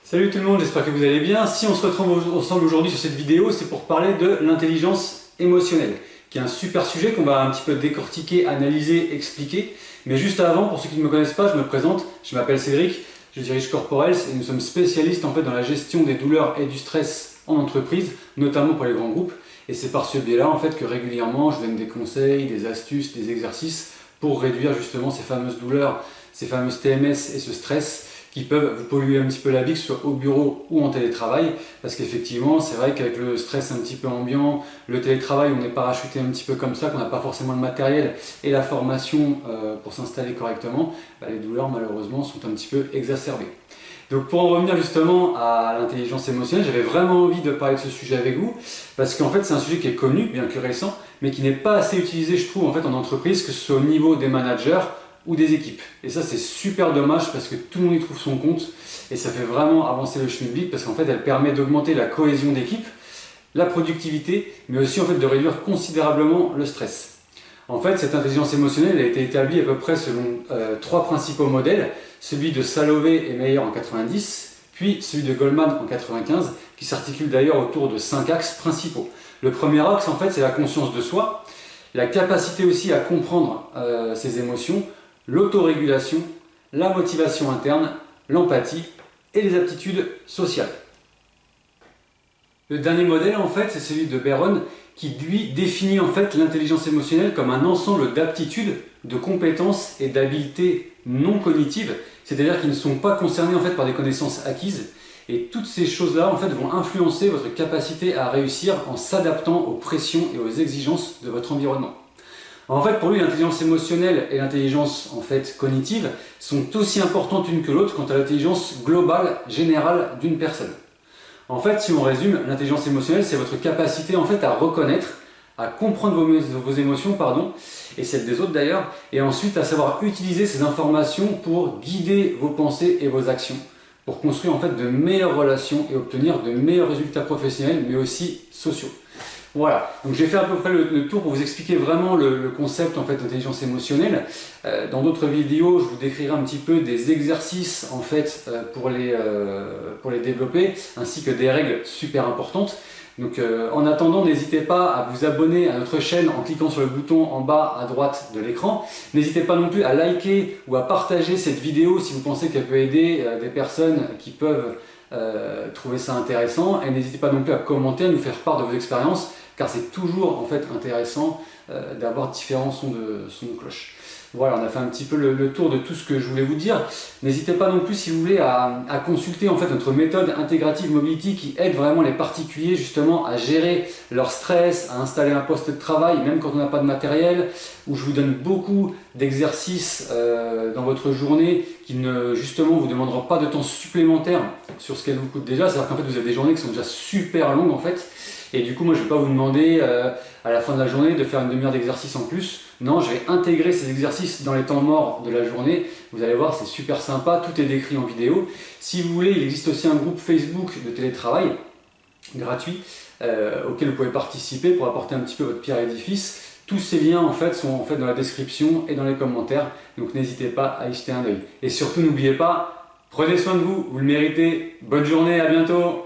Salut tout le monde, j'espère que vous allez bien. Si on se retrouve ensemble aujourd'hui sur cette vidéo, c'est pour parler de l'intelligence émotionnelle, qui est un super sujet qu'on va un petit peu décortiquer, analyser, expliquer. Mais juste avant, pour ceux qui ne me connaissent pas, je me présente, je m'appelle Cédric, je dirige Corporels et nous sommes spécialistes en fait dans la gestion des douleurs et du stress en entreprise, notamment pour les grands groupes. Et c'est par ce biais-là en fait que régulièrement je donne des conseils, des astuces, des exercices pour réduire justement ces fameuses douleurs, ces fameuses TMS et ce stress qui peuvent vous polluer un petit peu la vie, que ce soit au bureau ou en télétravail, parce qu'effectivement, c'est vrai qu'avec le stress un petit peu ambiant, le télétravail, on est parachuté un petit peu comme ça, qu'on n'a pas forcément le matériel et la formation pour s'installer correctement, les douleurs malheureusement sont un petit peu exacerbées. Donc pour en revenir justement à l'intelligence émotionnelle, j'avais vraiment envie de parler de ce sujet avec vous, parce qu'en fait c'est un sujet qui est connu, bien que récent, mais qui n'est pas assez utilisé, je trouve, en fait, en entreprise, que ce soit au niveau des managers, ou des équipes. Et ça c'est super dommage parce que tout le monde y trouve son compte et ça fait vraiment avancer le schmilblick parce qu'en fait elle permet d'augmenter la cohésion d'équipe, la productivité, mais aussi en fait de réduire considérablement le stress. En fait cette intelligence émotionnelle a été établie à peu près selon trois principaux modèles, celui de Salovey et Meyer en 90, puis celui de Goldman en 95, qui s'articule d'ailleurs autour de 5 axes principaux. Le premier axe en fait c'est la conscience de soi, la capacité aussi à comprendre ses émotions, l'autorégulation, la motivation interne, l'empathie et les aptitudes sociales. Le dernier modèle en fait c'est celui de Béron qui lui définit en fait l'intelligence émotionnelle comme un ensemble d'aptitudes, de compétences et d'habiletés non cognitives, c'est-à-dire qui ne sont pas concernées en fait par des connaissances acquises, et toutes ces choses-là en fait vont influencer votre capacité à réussir en s'adaptant aux pressions et aux exigences de votre environnement. En fait, pour lui, l'intelligence émotionnelle et l'intelligence en fait cognitive sont aussi importantes l'une que l'autre quant à l'intelligence globale, générale d'une personne. En fait, si on résume, l'intelligence émotionnelle, c'est votre capacité en fait à reconnaître, à comprendre vos émotions, et celles des autres d'ailleurs, et ensuite à savoir utiliser ces informations pour guider vos pensées et vos actions, pour construire en fait de meilleures relations et obtenir de meilleurs résultats professionnels, mais aussi sociaux. Voilà, donc j'ai fait à peu près le tour pour vous expliquer vraiment le concept en fait d'intelligence émotionnelle. Dans d'autres vidéos, je vous décrirai un petit peu des exercices en fait pour les développer, ainsi que des règles super importantes. Donc en attendant, n'hésitez pas à vous abonner à notre chaîne en cliquant sur le bouton en bas à droite de l'écran. N'hésitez pas non plus à liker ou à partager cette vidéo si vous pensez qu'elle peut aider des personnes qui peuvent trouver ça intéressant. Et n'hésitez pas non plus à commenter, à nous faire part de vos expériences, car c'est toujours en fait intéressant d'avoir différents sons de cloche. Voilà, on a fait un petit peu le tour de tout ce que je voulais vous dire. N'hésitez pas non plus, si vous voulez, à consulter en fait notre méthode Integrative Mobility qui aide vraiment les particuliers justement à gérer leur stress, à installer un poste de travail, même quand on n'a pas de matériel, où je vous donne beaucoup d'exercices dans votre journée qui ne justement vous demanderont pas de temps supplémentaire sur ce qu'elles vous coûtent déjà. C'est-à-dire qu'en fait vous avez des journées qui sont déjà super longues en fait. Et du coup, moi, je ne vais pas vous demander à la fin de la journée de faire une demi-heure d'exercice en plus. Non, je vais intégrer ces exercices dans les temps morts de la journée. Vous allez voir, c'est super sympa, tout est décrit en vidéo. Si vous voulez, il existe aussi un groupe Facebook de télétravail gratuit auquel vous pouvez participer pour apporter un petit peu votre pierre à l'édifice. Tous ces liens en fait sont en fait dans la description et dans les commentaires. Donc n'hésitez pas à y jeter un œil. Et surtout, n'oubliez pas, prenez soin de vous, vous le méritez. Bonne journée, à bientôt.